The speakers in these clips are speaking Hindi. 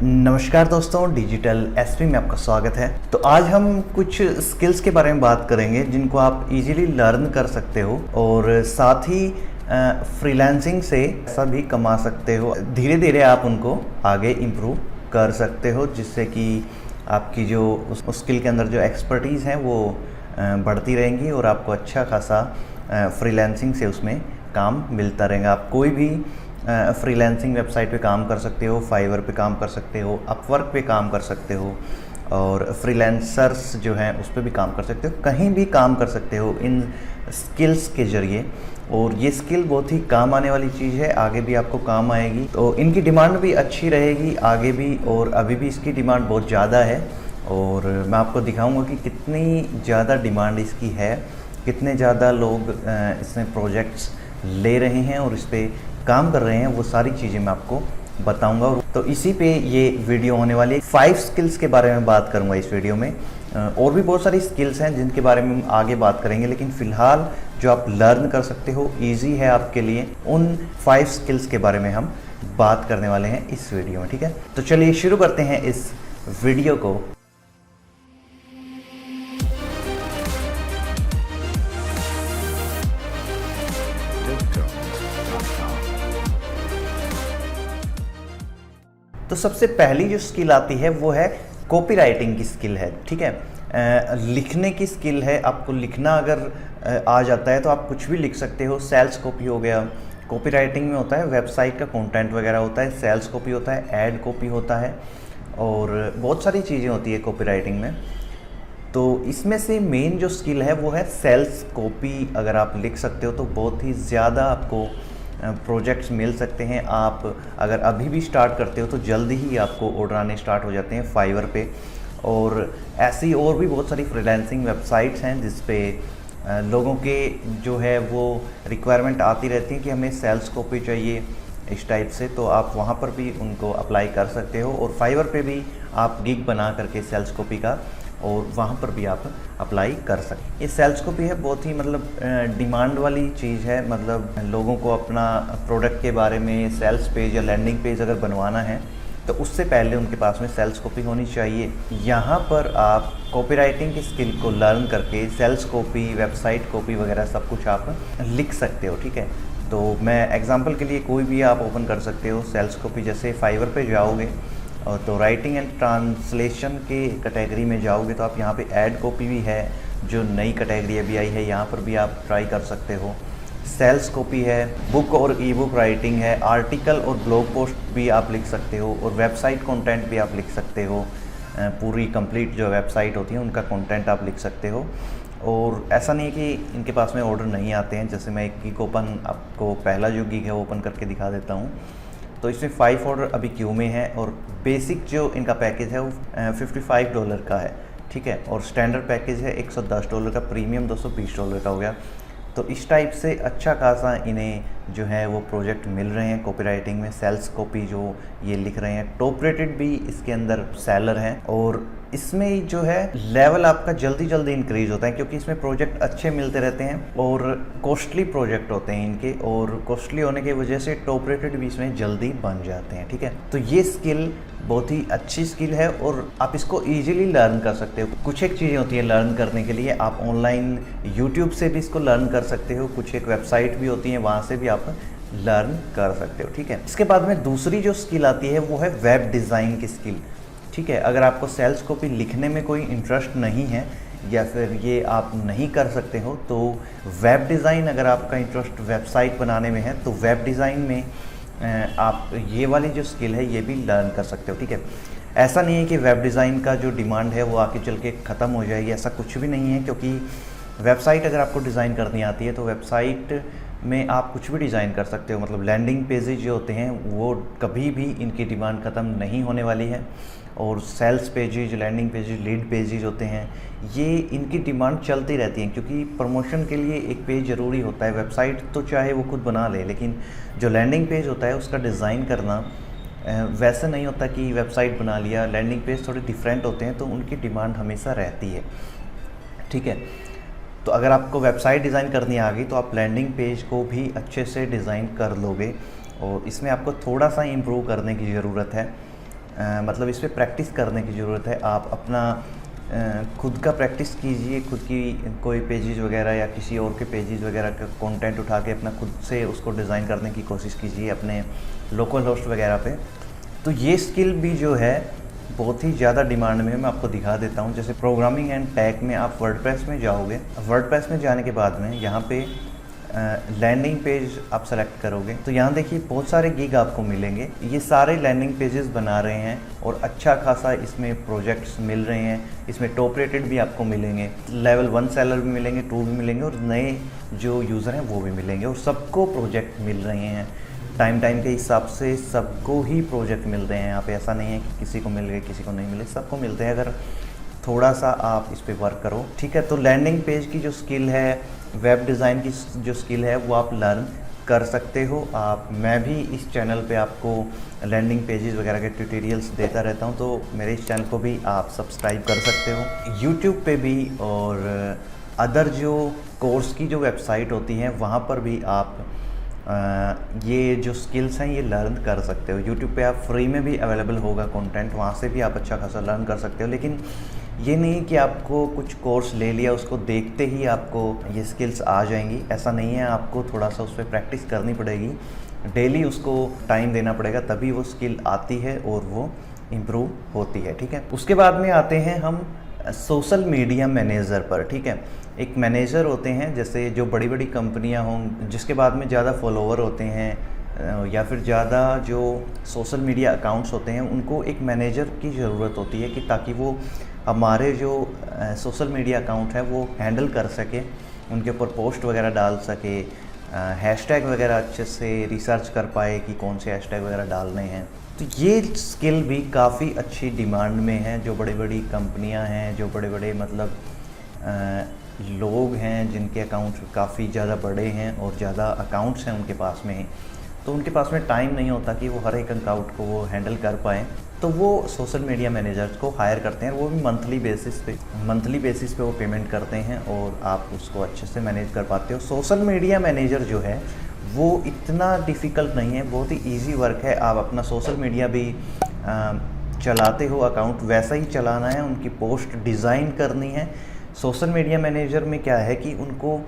नमस्कार दोस्तों, डिजिटल एसपी में आपका स्वागत है। तो आज हम कुछ स्किल्स के बारे में बात करेंगे जिनको आप इजीली लर्न कर सकते हो और साथ ही फ्रीलांसिंग से पैसा भी कमा सकते हो। धीरे धीरे आप उनको आगे इम्प्रूव कर सकते हो, जिससे कि आपकी जो उस स्किल के अंदर जो एक्सपर्टीज़ हैं वो बढ़ती रहेंगी और आपको अच्छा खासा फ्रीलांसिंग से उसमें काम मिलता रहेगा। आप कोई भी फ्रीलांसिंग वेबसाइट पे काम कर सकते हो, फाइवर पे काम कर सकते हो, अपवर्क पे काम कर सकते हो और फ्रीलांसर्स जो हैं उस पर भी काम कर सकते हो। कहीं भी काम कर सकते हो इन स्किल्स के ज़रिए, और ये स्किल बहुत ही काम आने वाली चीज़ है, आगे भी आपको काम आएगी। तो इनकी डिमांड भी अच्छी रहेगी आगे भी, और अभी भी इसकी डिमांड बहुत ज़्यादा है। और मैं आपको दिखाऊंगा कि कितनी ज़्यादा डिमांड इसकी है, कितने ज़्यादा लोग इसमें प्रोजेक्ट्स ले रहे हैं और इस पर काम कर रहे हैं, वो सारी चीज़ें मैं आपको बताऊंगा। तो इसी पे ये वीडियो होने वाली है। 5 स्किल्स के बारे में बात करूंगा इस वीडियो में। और भी बहुत सारी स्किल्स हैं जिनके बारे में हम आगे बात करेंगे, लेकिन फ़िलहाल जो आप लर्न कर सकते हो, ईजी है आपके लिए, उन 5 स्किल्स के बारे में हम बात करने वाले हैं इस वीडियो में। ठीक है, तो चलिए शुरू करते हैं इस वीडियो को। तो सबसे पहली जो स्किल आती है वो है कॉपी राइटिंग की स्किल है। ठीक है, लिखने की स्किल है। आपको लिखना अगर आ जाता है तो आप कुछ भी लिख सकते हो। सेल्स कॉपी हो गया, कॉपी राइटिंग में होता है वेबसाइट का कंटेंट वगैरह होता है। सेल्स कॉपी होता है, ऐड कॉपी होता है, और बहुत सारी चीज़ें होती है कॉपी राइटिंग में। तो इसमें से मेन जो स्किल है वो है सेल्स कॉपी। अगर आप लिख सकते हो तो बहुत ही ज़्यादा आपको प्रोजेक्ट्स मिल सकते हैं। आप अगर अभी भी स्टार्ट करते हो तो जल्दी ही आपको ऑर्डर आने स्टार्ट हो जाते हैं फाइवर पे। और ऐसी और भी बहुत सारी फ्रीलांसिंग वेबसाइट्स हैं जिस पे लोगों के जो है वो रिक्वायरमेंट आती रहती है कि हमें सेल्स कॉपी चाहिए इस टाइप से। तो आप वहाँ पर भी उनको अप्लाई कर सकते हो, और फाइवर पे भी आप गिग बना करके सेल्स कॉपी का, और वहाँ पर भी आप अप्लाई कर सकते। ये सेल्स कॉपी है बहुत ही डिमांड वाली चीज़ है। लोगों को अपना प्रोडक्ट के बारे में सेल्स पेज या लैंडिंग पेज अगर बनवाना है तो उससे पहले उनके पास में सेल्स कॉपी होनी चाहिए। यहाँ पर आप कॉपी राइटिंग की स्किल को लर्न करके सेल्स कॉपी, वेबसाइट कॉपी वगैरह सब कुछ आप लिख सकते हो। ठीक है, तो मैं एग्जाम्पल के लिए कोई भी आप ओपन कर सकते हो सेल्स कॉपी। जैसे फाइवर पे जाओगे तो राइटिंग एंड ट्रांसलेशन के कैटेगरी में जाओगे तो आप यहाँ पे ऐड कॉपी भी है, जो नई कैटेगरी अभी आई है, यहाँ पर भी आप ट्राई कर सकते हो। सेल्स कॉपी है, बुक और ई बुक राइटिंग है, आर्टिकल और ब्लॉग पोस्ट भी आप लिख सकते हो, और वेबसाइट कंटेंट भी आप लिख सकते हो। पूरी कंप्लीट जो वेबसाइट होती है उनका कंटेंट आप लिख सकते हो। और ऐसा नहीं है कि इनके पास में ऑर्डर नहीं आते हैं। जैसे मैं एक गिग ओपन, आपको पहला जो गिग है वो ओपन करके दिखा देता हूँ। तो इसमें 5 ऑर्डर अभी क्यू में है, और बेसिक जो इनका पैकेज है वो $55 का है। ठीक है, और स्टैंडर्ड पैकेज है $110 का, प्रीमियम $220 का हो गया। तो इस टाइप से अच्छा खासा इन्हें जो है वो प्रोजेक्ट मिल रहे हैं कॉपी राइटिंग में। सेल्स कॉपी जो ये लिख रहे हैं, टॉप रेटेड भी इसके अंदर सेलर हैं, और इसमें जो है लेवल आपका जल्दी जल्दी इंक्रीज होता है, क्योंकि इसमें प्रोजेक्ट अच्छे मिलते रहते हैं और कॉस्टली प्रोजेक्ट होते हैं इनके, और कॉस्टली होने की वजह से टॉप रेटेड भी इसमें जल्दी बन जाते हैं। ठीक है, तो ये स्किल बहुत ही अच्छी स्किल है और आप इसको ईजिली लर्न कर सकते हो। कुछ एक चीज़ें होती है लर्न करने के लिए, आप ऑनलाइन यूट्यूब से भी इसको लर्न कर सकते हो। कुछ एक वेबसाइट भी होती है, वहाँ से भी आप लर्न कर सकते हो। ठीक है, इसके बाद में दूसरी जो स्किल आती है वो है वेब डिज़ाइन की स्किल। ठीक है, अगर आपको सेल्स कॉपी लिखने में कोई इंटरेस्ट नहीं है या फिर ये आप नहीं कर सकते हो, तो वेब डिज़ाइन, अगर आपका इंटरेस्ट वेबसाइट बनाने में है तो वेब डिज़ाइन में आप ये वाली जो स्किल है ये भी लर्न कर सकते हो। ठीक है, ऐसा नहीं है कि वेब डिज़ाइन का जो डिमांड है वो आके चल के ख़त्म हो जाएगी, ऐसा कुछ भी नहीं है। क्योंकि वेबसाइट अगर आपको डिज़ाइन करनी आती है तो वेबसाइट में आप कुछ भी डिज़ाइन कर सकते हो। लैंडिंग पेजेज जो होते हैं वो कभी भी इनकी डिमांड ख़त्म नहीं होने वाली है, और sales pages, landing pages, lead pages होते हैं, ये इनकी डिमांड चलती रहती है। क्योंकि प्रमोशन के लिए एक पेज ज़रूरी होता है। वेबसाइट तो चाहे वो खुद बना ले, लेकिन जो लैंडिंग पेज होता है उसका डिज़ाइन करना वैसे नहीं होता कि वेबसाइट बना लिया। लैंडिंग पेज थोड़े डिफरेंट होते हैं, तो उनकी डिमांड हमेशा रहती है। ठीक है, तो अगर आपको वेबसाइट डिज़ाइन करनी आ गई तो आप लैंडिंग पेज को भी अच्छे से डिज़ाइन कर लोगे, और इसमें आपको थोड़ा सा इम्प्रूव करने की ज़रूरत है। मतलब इस पे प्रैक्टिस करने की ज़रूरत है। आप अपना खुद का प्रैक्टिस कीजिए, खुद की कोई पेजेस वगैरह या किसी और के पेजेस वगैरह का कंटेंट उठा के अपना खुद से उसको डिज़ाइन करने की कोशिश कीजिए अपने लोकल होस्ट वगैरह पे। तो ये स्किल भी जो है बहुत ही ज़्यादा डिमांड में है। मैं आपको दिखा देता हूँ। जैसे प्रोग्रामिंग एंड टैग में आप वर्डप्रेस में जाओगे, वर्डप्रेस में जाने के बाद में यहाँ पे लैंडिंग पेज आप सेलेक्ट करोगे तो यहाँ देखिए बहुत सारे गिग आपको मिलेंगे। ये सारे लैंडिंग पेजेस बना रहे हैं और अच्छा खासा इसमें प्रोजेक्ट्स मिल रहे हैं। इसमें टॉप रेटेड भी आपको मिलेंगे, लेवल 1 सेलर भी मिलेंगे, 2 भी मिलेंगे और नए जो यूज़र हैं वो भी मिलेंगे और सबको प्रोजेक्ट मिल रहे हैं। टाइम के हिसाब से सबको ही प्रोजेक्ट मिल रहे हैं। यहाँ पे ऐसा नहीं है कि किसी को मिल गए किसी को नहीं मिले, सबको मिलते हैं अगर थोड़ा सा आप इस पे वर्क करो, ठीक है। तो लैंडिंग पेज की जो स्किल है, वेब डिज़ाइन की जो स्किल है वो आप लर्न कर सकते हो। मैं भी इस चैनल पे आपको लैंडिंग पेजेस वगैरह के ट्यूटोरियल्स देता रहता हूँ, तो मेरे इस चैनल को भी आप सब्सक्राइब कर सकते हो। यूट्यूब पे भी और अदर जो कोर्स की जो वेबसाइट होती हैं वहाँ पर भी आप ये जो स्किल्स हैं ये लर्न कर सकते हो। यूट्यूब पे आप फ्री में भी अवेलेबल होगा कंटेंट, वहाँ से भी आप अच्छा खासा लर्न कर सकते हो। लेकिन ये नहीं कि आपको कुछ कोर्स ले लिया उसको देखते ही आपको ये स्किल्स आ जाएंगी, ऐसा नहीं है। आपको थोड़ा सा उस पर प्रैक्टिस करनी पड़ेगी, डेली उसको टाइम देना पड़ेगा, तभी वो स्किल आती है और वो इम्प्रूव होती है, ठीक है। उसके बाद में आते हैं हम सोशल मीडिया मैनेजर पर, ठीक है। एक मैनेजर होते हैं जैसे जो बड़ी बड़ी कंपनियां हों जिसके बाद में ज़्यादा फॉलोवर होते हैं या फिर ज़्यादा जो सोशल मीडिया अकाउंट्स होते हैं, उनको एक मैनेजर की ज़रूरत होती है कि ताकि वो हमारे जो सोशल मीडिया अकाउंट है वो हैंडल कर सके, उनके ऊपर पोस्ट वगैरह डाल सके, हैशटैग वगैरह अच्छे से रिसर्च कर पाए कि कौन से हैशटैग वगैरह डालने हैं। तो ये स्किल भी काफ़ी अच्छी डिमांड में है। जो बड़ी बड़ी कंपनियां हैं, जो बड़े बड़े मतलब लोग हैं जिनके अकाउंट काफ़ी ज़्यादा बड़े हैं और ज़्यादा अकाउंट्स हैं उनके पास में, तो उनके पास में टाइम नहीं होता कि वो हर एक अकाउंट को वो हैंडल कर पाएँ, तो वो सोशल मीडिया मैनेजर्स को हायर करते हैं। वो भी मंथली बेसिस पे वो पेमेंट करते हैं और आप उसको अच्छे से मैनेज कर पाते हो। सोशल मीडिया मैनेजर जो है वो इतना डिफ़िकल्ट नहीं है, बहुत ही ईजी वर्क है। आप अपना सोशल मीडिया भी चलाते हो, अकाउंट वैसा ही चलाना है, उनकी पोस्ट डिज़ाइन करनी है। सोशल मीडिया मैनेजर में क्या है कि उनको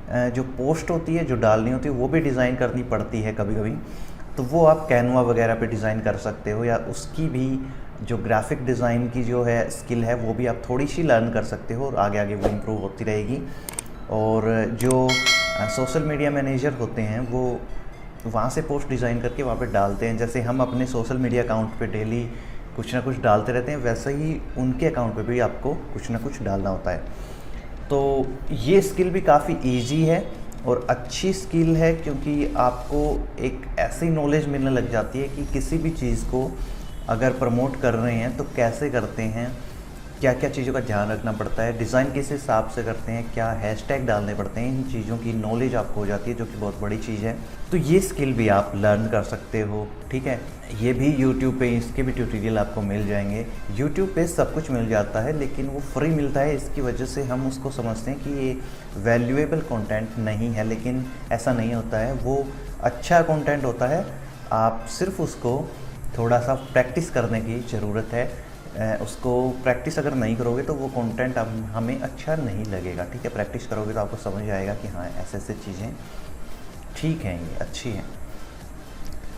जो पोस्ट होती है जो डालनी होती है वो भी डिज़ाइन करनी पड़ती है कभी कभी, तो वो आप कैनवा वगैरह पे डिज़ाइन कर सकते हो, या उसकी भी जो ग्राफिक डिज़ाइन की जो है स्किल है वो भी आप थोड़ी सी लर्न कर सकते हो और आगे आगे वो इम्प्रूव होती रहेगी। और जो सोशल मीडिया मैनेजर होते हैं वो वहाँ से पोस्ट डिज़ाइन करके वहाँ पे डालते हैं। जैसे हम अपने सोशल मीडिया अकाउंट पे डेली कुछ ना कुछ डालते रहते हैं, वैसे ही उनके अकाउंट पे भी आपको कुछ ना कुछ डालना होता है। तो ये स्किल भी काफ़ी इजी है और अच्छी स्किल है, क्योंकि आपको एक ऐसी नॉलेज मिलने लग जाती है कि किसी भी चीज़ को अगर प्रमोट कर रहे हैं तो कैसे करते हैं, क्या क्या चीज़ों का ध्यान रखना पड़ता है, डिज़ाइन किस हिसाब से करते हैं, क्या हैशटैग डालने पड़ते हैं, इन चीज़ों की नॉलेज आपको हो जाती है, जो कि बहुत बड़ी चीज़ है। तो ये स्किल भी आप लर्न कर सकते हो, ठीक है। ये भी यूट्यूब पे इसके भी ट्यूटोरियल आपको मिल जाएंगे। यूट्यूब पे सब कुछ मिल जाता है, लेकिन वो फ्री मिलता है, इसकी वजह से हम उसको समझते हैं कि ये वैल्यूएबल कंटेंट नहीं है, लेकिन ऐसा नहीं होता है। वो अच्छा कंटेंट होता है, आप सिर्फ उसको थोड़ा सा प्रैक्टिस करने की ज़रूरत है। उसको प्रैक्टिस अगर नहीं करोगे तो वो कंटेंट हमें अच्छा नहीं लगेगा, ठीक है। प्रैक्टिस करोगे तो आपको समझ आएगा कि हाँ ऐसे ऐसे चीज़ें ठीक हैं, ये अच्छी हैं।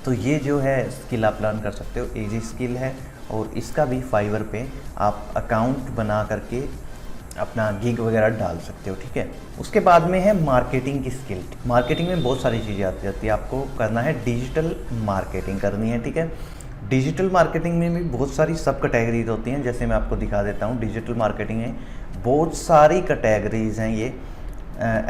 तो ये जो है स्किल आप लर्न कर सकते हो, इजी स्किल है और इसका भी फाइवर पे आप अकाउंट बना करके अपना गिग वगैरह डाल सकते हो, ठीक है। उसके बाद में है मार्केटिंग की स्किल। मार्केटिंग में बहुत सारी चीज़ें आती जाती है। आपको करना है डिजिटल मार्केटिंग करनी है, ठीक है। डिजिटल मार्केटिंग में भी बहुत सारी सब कैटेगरीज होती हैं, जैसे मैं आपको दिखा देता हूँ। डिजिटल मार्केटिंग में बहुत सारी कैटेगरीज हैं। ये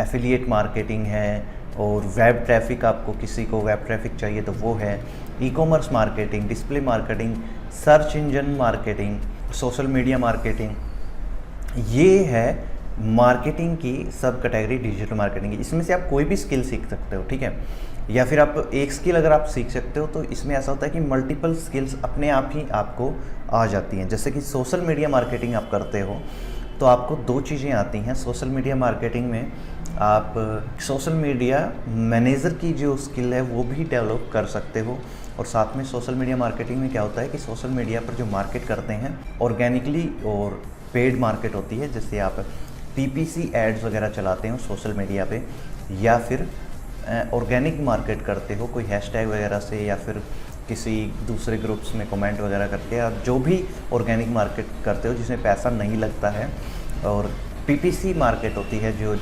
एफिलिएट मार्केटिंग है और वेब ट्रैफिक, आपको किसी को वेब ट्रैफिक चाहिए तो वो है, e commerce marketing, display marketing, search engine marketing, social media marketing, ये है मार्केटिंग की सब कैटेगरी डिजिटल मार्केटिंग की। इसमें से आप कोई भी स्किल सीख सकते हो, ठीक है। या फिर आप एक स्किल अगर आप सीख सकते हो तो इसमें ऐसा होता है कि मल्टीपल स्किल्स अपने आप ही आपको आ जाती हैं। जैसे कि सोशल मीडिया मार्केटिंग आप करते हो तो आपको 2 चीज़ें आती हैं। सोशल मीडिया मार्केटिंग में आप सोशल मीडिया मैनेजर की जो स्किल है वो भी डेवलप कर सकते हो, और साथ में सोशल मीडिया मार्केटिंग में क्या होता है कि सोशल मीडिया पर जो मार्केट करते हैं ऑर्गेनिकली और पेड मार्केट होती है, जैसे आप पीपीसी एड्स वगैरह चलाते हो सोशल मीडिया पे, या फिर ऑर्गेनिक मार्केट करते हो कोई हैशटैग वगैरह से, या फिर किसी दूसरे ग्रुप्स में कमेंट वगैरह करके, आप जो भी ऑर्गेनिक मार्केट करते हो जिसमें पैसा नहीं लगता है। और पीपीसी मार्केट होती है जो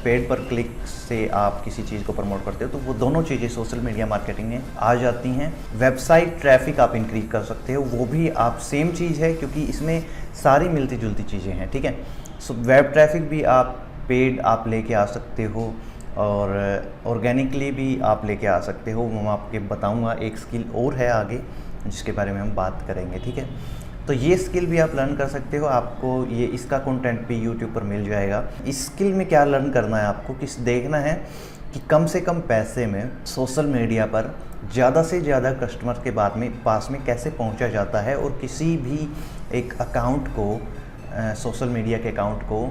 पेड पर क्लिक से आप किसी चीज़ को प्रमोट करते हो, तो वो दोनों चीज़ें सोशल मीडिया मार्केटिंग में आ जाती हैं। वेबसाइट ट्रैफिक आप इंक्रीज कर सकते हो, वो भी आप सेम चीज़ है क्योंकि इसमें सारी मिलती जुलती चीज़ें हैं, ठीक है। सो वेब ट्रैफिक भी आप पेड आप लेके आ सकते हो और ऑर्गेनिकली भी आप लेके आ सकते हो। मैं आपके बताऊंगा एक स्किल और है आगे जिसके बारे में हम बात करेंगे, ठीक है। तो ये स्किल भी आप लर्न कर सकते हो, आपको ये इसका कंटेंट भी यूट्यूब पर मिल जाएगा। इस स्किल में क्या लर्न करना है आपको, किस देखना है कि कम से कम पैसे में सोशल मीडिया पर ज़्यादा से ज़्यादा कस्टमर के पास में कैसे पहुंचा जाता है, और किसी भी एक अकाउंट को सोशल मीडिया के अकाउंट को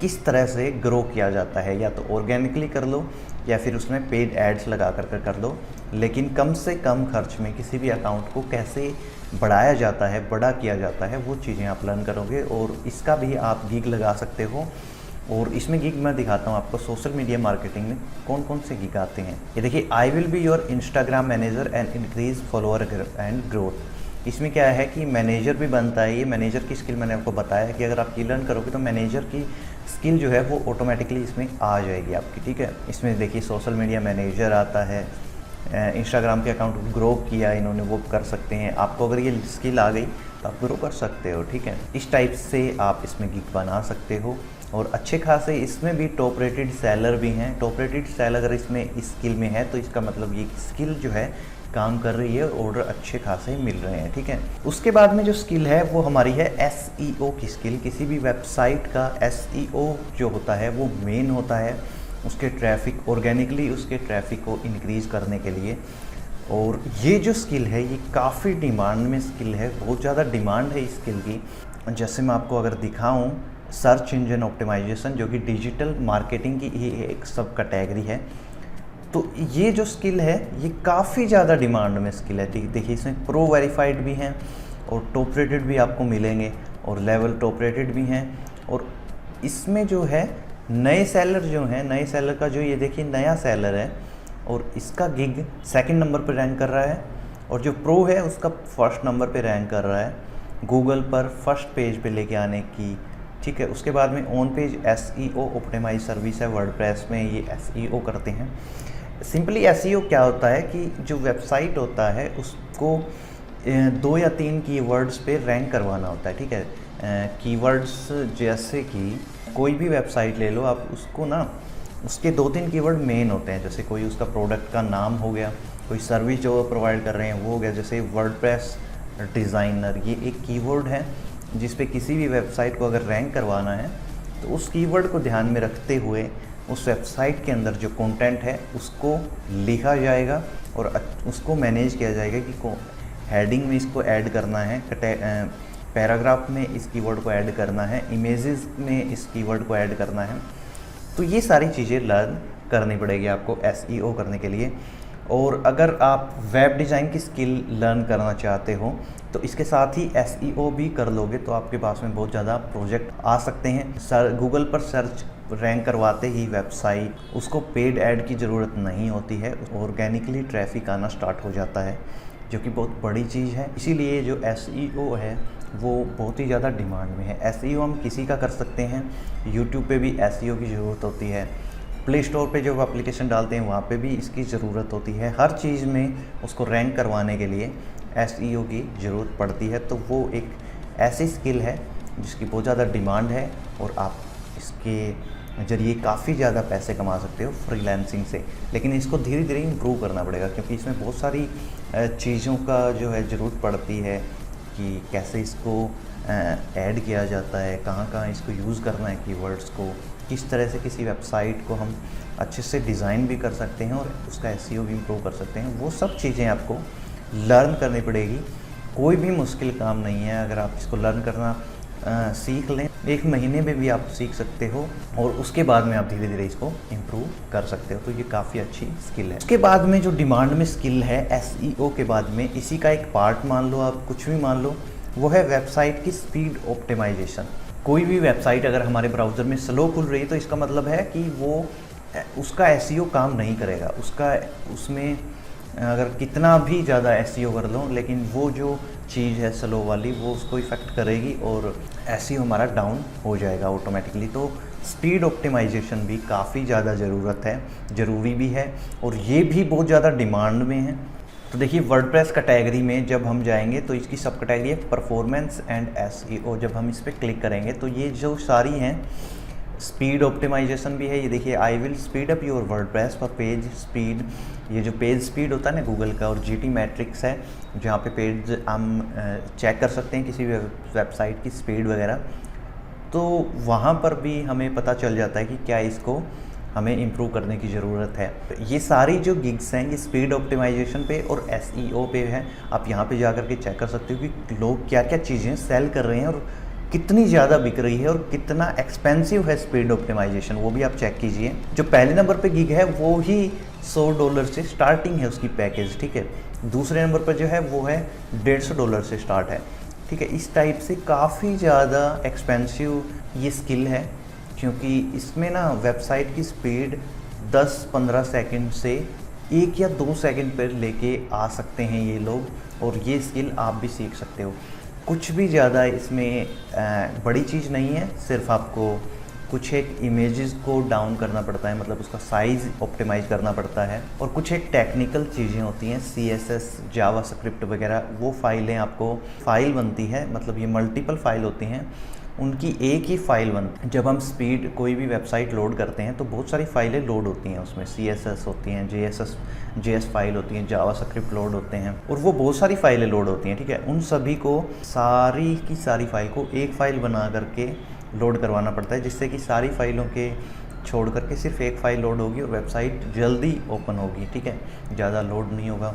किस तरह से ग्रो किया जाता है। या तो ऑर्गेनिकली कर लो या फिर उसमें पेड एड्स लगा कर लो, लेकिन कम से कम खर्च में किसी भी अकाउंट को कैसे बढ़ाया जाता है, बड़ा किया जाता है, वो चीज़ें आप लर्न करोगे। और इसका भी आप गिग लगा सकते हो, और इसमें गिग मैं दिखाता हूँ आपको सोशल मीडिया मार्केटिंग में कौन कौन से गिग आते हैं। ये देखिए, I will be your Instagram manager and increase follower and growth. इसमें क्या है कि मैनेजर भी बनता है। ये मैनेजर की स्किल मैंने आपको बताया कि अगर आप ये लर्न करोगे तो मैनेजर की स्किल जो है वो ऑटोमेटिकली इसमें आ जाएगी आपकी, ठीक है। इसमें देखिए सोशल मीडिया मैनेजर आता है, इंस्टाग्राम के अकाउंट को ग्रो किया इन्होंने, वो कर सकते हैं। आपको अगर ये स्किल आ गई तो आप ग्रो कर सकते हो, ठीक है। इस टाइप से आप इसमें गिग बना सकते हो। और अच्छे खासे इसमें भी टॉप रेटेड सेलर भी हैं। टॉप रेटेड सेल अगर इसमें इस स्किल में है तो इसका मतलब ये स्किल जो है काम कर रही है, ऑर्डर अच्छे खासे मिल रहे हैं, ठीक है। उसके बाद में जो स्किल है वो हमारी है एसईओ की स्किल। किसी भी वेबसाइट का एसईओ जो होता है वो मेन होता है उसके ट्रैफिक, ऑर्गेनिकली उसके ट्रैफिक को इंक्रीज करने के लिए। और ये जो स्किल है ये काफ़ी डिमांड में स्किल है, बहुत ज़्यादा डिमांड है इस स्किल की। जैसे मैं आपको अगर दिखाऊं, सर्च इंजन ऑप्टिमाइजेशन जो कि डिजिटल मार्केटिंग की ही एक सब कैटेगरी है, तो ये जो स्किल है ये काफ़ी ज़्यादा डिमांड में स्किल है। देखिए इसमें प्रो वेरीफाइड भी हैं और टॉप रेटेड भी आपको मिलेंगे, और लेवल टॉप रेटेड भी हैं। और इसमें जो है नए सेलर जो हैं, नए सेलर का जो ये देखिए नया सेलर है और इसका गिग सेकंड नंबर पर रैंक कर रहा है, और जो प्रो है उसका फर्स्ट नंबर पे रैंक कर रहा है गूगल पर फर्स्ट पेज पे लेके आने की, ठीक है। उसके बाद में on page SEO optimize service है, वर्डप्रेस में ये एसईओ करते हैं। सिंपली एसईओ क्या होता है कि जो वेबसाइट होता है उसको 2 या 3 कीवर्ड्स पे रैंक करवाना होता है, ठीक है। कीवर्ड्स जैसे कि कोई भी वेबसाइट ले लो आप, उसको ना उसके 2-3 कीवर्ड मेन होते हैं। जैसे कोई उसका प्रोडक्ट का नाम हो गया, कोई सर्विस जो प्रोवाइड कर रहे हैं वो हो गया। जैसे वर्डप्रेस डिज़ाइनर, ये एक कीवर्ड है जिस पे किसी भी वेबसाइट को अगर रैंक करवाना है तो उस कीवर्ड को ध्यान में रखते हुए उस वेबसाइट के अंदर जो कंटेंट है उसको लिखा जाएगा और उसको मैनेज किया जाएगा कि हेडिंग में इसको ऐड करना है, पैराग्राफ में इस कीवर्ड को ऐड करना है, इमेजेस में इस कीवर्ड को ऐड करना है। तो ये सारी चीज़ें लर्न करनी पड़ेगी आपको एसईओ करने के लिए। और अगर आप वेब डिज़ाइन की स्किल लर्न करना चाहते हो तो इसके साथ ही एसईओ भी कर लोगे तो आपके पास में बहुत ज़्यादा प्रोजेक्ट आ सकते हैं। गूगल पर सर्च रैंक करवाते ही वेबसाइट उसको पेड ऐड की ज़रूरत नहीं होती है, ऑर्गेनिकली ट्रैफिक आना स्टार्ट हो जाता है, जो कि बहुत बड़ी चीज़ है। इसीलिए जो एसईओ है वो बहुत ही ज़्यादा डिमांड में है। एसईओ हम किसी का कर सकते हैं, यूट्यूब पे भी एसईओ की ज़रूरत होती है, प्ले स्टोर पे जो एप्लीकेशन डालते हैं वहाँ पे भी इसकी ज़रूरत होती है। हर चीज़ में उसको रैंक करवाने के लिए एसईओ की ज़रूरत पड़ती है। तो वो एक ऐसी स्किल है जिसकी बहुत ज़्यादा डिमांड है और आप इसके ज़रिए काफ़ी ज़्यादा पैसे कमा सकते हो फ्रीलांसिंग से। लेकिन इसको धीरे धीरे इम्प्रूव करना पड़ेगा क्योंकि इसमें बहुत सारी चीज़ों का जो है ज़रूरत पड़ती है कि कैसे इसको ऐड किया जाता है, कहाँ कहाँ इसको यूज़ करना है कीवर्ड्स को, किस तरह से किसी वेबसाइट को हम अच्छे से डिज़ाइन भी कर सकते हैं और उसका एसईओ भी इम्प्रूव कर सकते हैं। वो सब चीज़ें आपको लर्न करनी पड़ेगी। कोई भी मुश्किल काम नहीं है। अगर आप इसको लर्न करना सीख लें। 1 महीने में भी आप सीख सकते हो और उसके बाद में आप धीरे धीरे इसको इम्प्रूव कर सकते हो। तो ये काफ़ी अच्छी स्किल है। उसके बाद में जो डिमांड में स्किल है SEO के बाद में, इसी का एक पार्ट मान लो, आप कुछ भी मान लो, वो है वेबसाइट की स्पीड ऑप्टिमाइजेशन। कोई भी वेबसाइट अगर हमारे ब्राउज़र में स्लो खुल रही है तो इसका मतलब है कि वो उसका SEO काम नहीं करेगा। उसमें अगर कितना भी ज़्यादा SEO कर लो, लेकिन वो जो चीज़ है स्लो वाली वो उसको इफ़ेक्ट करेगी और SEO हमारा डाउन हो जाएगा ऑटोमेटिकली। तो स्पीड ऑप्टिमाइजेशन भी काफ़ी ज़्यादा ज़रूरी भी है और ये भी बहुत ज़्यादा डिमांड में है। तो देखिए, वर्डप्रेस कैटेगरी में जब हम जाएंगे तो इसकी सब कैटेगरी है परफॉर्मेंस एंड SEO। जब हम इस पर क्लिक करेंगे तो ये जो सारी हैं, स्पीड ऑप्टिमाइजेशन भी है। ये देखिए, I will speed up your WordPress for page speed. ये जो पेज स्पीड होता है ना गूगल का, और GT मैट्रिक्स है जहाँ पे पेज हम चेक कर सकते हैं किसी भी वेबसाइट की स्पीड वगैरह। तो वहाँ पर भी हमें पता चल जाता है कि क्या इसको हमें इम्प्रूव करने की ज़रूरत है। ये सारी जो गिग्स हैं ये स्पीड ऑप्टिमाइजेशन पे और SEO पे है। आप यहाँ पे जा कर के चेक कर सकते हो कि लोग क्या क्या चीज़ें सेल कर रहे हैं और कितनी ज़्यादा बिक रही है और कितना एक्सपेंसिव है स्पीड ऑप्टिमाइजेशन, वो भी आप चेक कीजिए। जो पहले नंबर पे गिग है वो ही $100 से स्टार्टिंग है उसकी पैकेज, ठीक है। दूसरे नंबर पर जो है वो है $150 से स्टार्ट है, ठीक है। इस टाइप से काफ़ी ज़्यादा एक्सपेंसिव ये स्किल है, क्योंकि इसमें ना वेबसाइट की स्पीड 10-15 सेकंड से 1 या 2 सेकंड पर लेके आ सकते हैं ये लोग, और ये स्किल आप भी सीख सकते हो। कुछ भी ज़्यादा इसमें बड़ी चीज़ नहीं है, सिर्फ आपको कुछ एक इमेजेस को डाउन करना पड़ता है, मतलब उसका साइज़ ऑप्टिमाइज़ करना पड़ता है, और कुछ एक टेक्निकल चीज़ें होती हैं, CSS जावास्क्रिप्ट वगैरह, वो फाइलें आपको फाइल बनती है, मतलब ये मल्टीपल फाइल होती हैं, उनकी एक ही फाइल बनती। जब हम स्पीड कोई भी वेबसाइट लोड करते हैं तो बहुत सारी फाइलें लोड होती हैं, उसमें CSS होती हैं, JS फाइल होती हैं, जावास्क्रिप्ट लोड होते हैं, और वो बहुत सारी फाइलें लोड होती हैं, ठीक है। उन सभी को सारी की सारी फाइल को एक फ़ाइल बना करके लोड करवाना पड़ता है, जिससे कि सारी फाइलों के छोड़ करके सिर्फ एक फ़ाइल लोड होगी और वेबसाइट जल्दी ओपन होगी, ठीक है, ज़्यादा लोड नहीं होगा।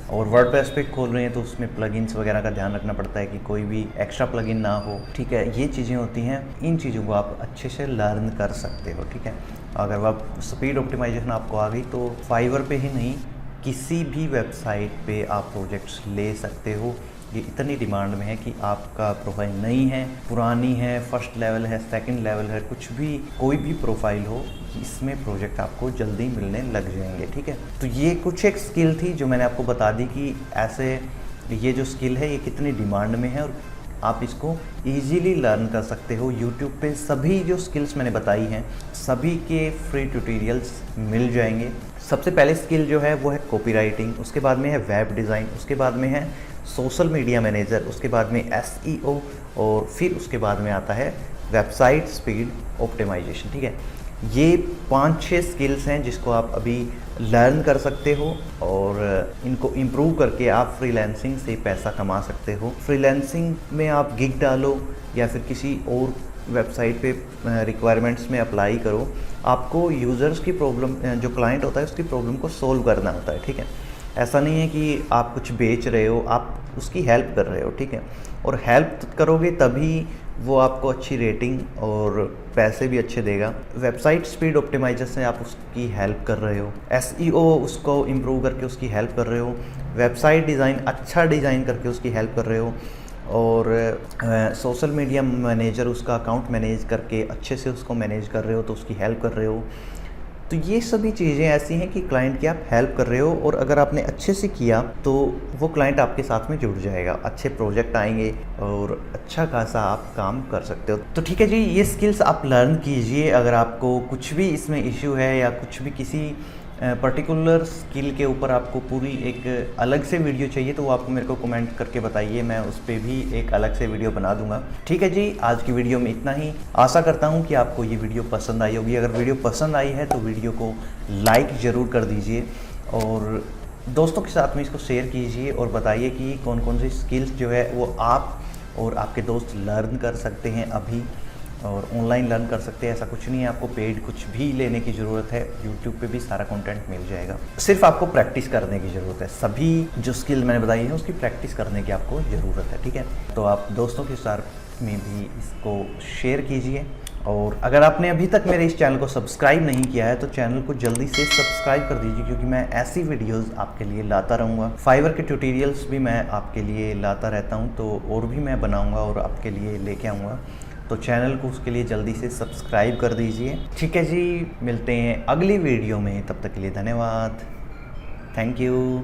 और वर्डप्रेस पे खोल रहे हैं तो उसमें प्लगइन्स वगैरह का ध्यान रखना पड़ता है कि कोई भी एक्स्ट्रा प्लगइन ना हो, ठीक है। ये चीज़ें होती हैं, इन चीज़ों को आप अच्छे से लर्न कर सकते हो, ठीक है। अगर आप स्पीड ऑप्टिमाइजेशन आपको आ गई तो फाइवर पे ही नहीं, किसी भी वेबसाइट पे आप प्रोजेक्ट्स ले सकते हो। ये इतनी डिमांड में है कि आपका प्रोफाइल नई है, पुरानी है, फर्स्ट लेवल है, सेकंड लेवल है, कुछ भी कोई भी प्रोफाइल हो, इसमें प्रोजेक्ट आपको जल्दी मिलने लग जाएंगे, ठीक है। तो ये कुछ एक स्किल थी जो मैंने आपको बता दी कि ऐसे ये जो स्किल है ये कितनी डिमांड में है और आप इसको इजीली लर्न कर सकते हो। यूट्यूब पे सभी जो स्किल्स मैंने बताई हैं सभी के फ्री ट्यूटोरियल्स मिल जाएंगे। सबसे पहले स्किल जो है वो है कॉपीराइटिंग, उसके बाद में है वेब डिज़ाइन, उसके बाद में है सोशल मीडिया मैनेजर, उसके बाद में SEO, और फिर उसके बाद में आता है वेबसाइट स्पीड ऑप्टिमाइजेशन, ठीक है। ये 5-6 स्किल्स हैं जिसको आप अभी लर्न कर सकते हो और इनको इम्प्रूव करके आप फ्रीलांसिंग से पैसा कमा सकते हो। फ्रीलांसिंग में आप गिग डालो या फिर किसी और वेबसाइट पे रिक्वायरमेंट्स में अप्लाई करो। आपको यूज़र्स की प्रॉब्लम, जो क्लाइंट होता है उसकी प्रॉब्लम को सोल्व करना होता है, ठीक है। ऐसा नहीं है कि आप कुछ बेच रहे हो, आप उसकी हेल्प कर रहे हो, ठीक है। और हेल्प करोगे तभी वो आपको अच्छी रेटिंग और पैसे भी अच्छे देगा। वेबसाइट स्पीड ऑप्टिमाइजर से आप उसकी हेल्प कर रहे हो, SEO उसको इम्प्रूव करके उसकी हेल्प कर रहे हो, वेबसाइट डिज़ाइन अच्छा डिज़ाइन करके उसकी हेल्प कर रहे हो, और सोशल मीडिया मैनेजर उसका अकाउंट मैनेज करके अच्छे से उसको मैनेज कर रहे हो तो उसकी हेल्प कर रहे हो। तो ये सभी चीज़ें ऐसी हैं कि क्लाइंट की आप हेल्प कर रहे हो, और अगर आपने अच्छे से किया तो वो क्लाइंट आपके साथ में जुड़ जाएगा, अच्छे प्रोजेक्ट आएंगे और अच्छा खासा आप काम कर सकते हो। तो ठीक है जी, ये स्किल्स आप लर्न कीजिए। अगर आपको कुछ भी इसमें इश्यू है या कुछ भी किसी पर्टिकुलर स्किल के ऊपर आपको पूरी एक अलग से वीडियो चाहिए तो वो आपको मेरे को कमेंट करके बताइए, मैं उस पर भी एक अलग से वीडियो बना दूंगा। ठीक है जी, आज की वीडियो में इतना ही। आशा करता हूँ कि आपको ये वीडियो पसंद आई होगी। अगर वीडियो पसंद आई है तो वीडियो को लाइक ज़रूर कर दीजिए और दोस्तों के साथ में इसको शेयर कीजिए और बताइए कि कौन कौन सी स्किल्स जो है वो आप और आपके दोस्त लर्न कर सकते हैं अभी। और ऑनलाइन लर्न कर सकते हैं। ऐसा कुछ नहीं है आपको पेड कुछ भी लेने की ज़रूरत है, यूट्यूब पे भी सारा कंटेंट मिल जाएगा। सिर्फ आपको प्रैक्टिस करने की ज़रूरत है। सभी जो स्किल मैंने बताई है उसकी प्रैक्टिस करने की आपको ज़रूरत है, ठीक है। तो आप दोस्तों के साथ में भी इसको शेयर कीजिए। और अगर आपने अभी तक मेरे इस चैनल को सब्सक्राइब नहीं किया है तो चैनल को जल्दी से सब्सक्राइब कर दीजिए, क्योंकि मैं ऐसी वीडियोस आपके लिए लाता रहूँगा। फाइवर के ट्यूटोरियल्स भी मैं आपके लिए लाता रहता हूँ, तो और भी मैं बनाऊँगा और आपके लिए लेके आऊँगा। तो चैनल को उसके लिए जल्दी से सब्सक्राइब कर दीजिए, ठीक है जी। मिलते हैं अगली वीडियो में, तब तक के लिए धन्यवाद, थैंक यू।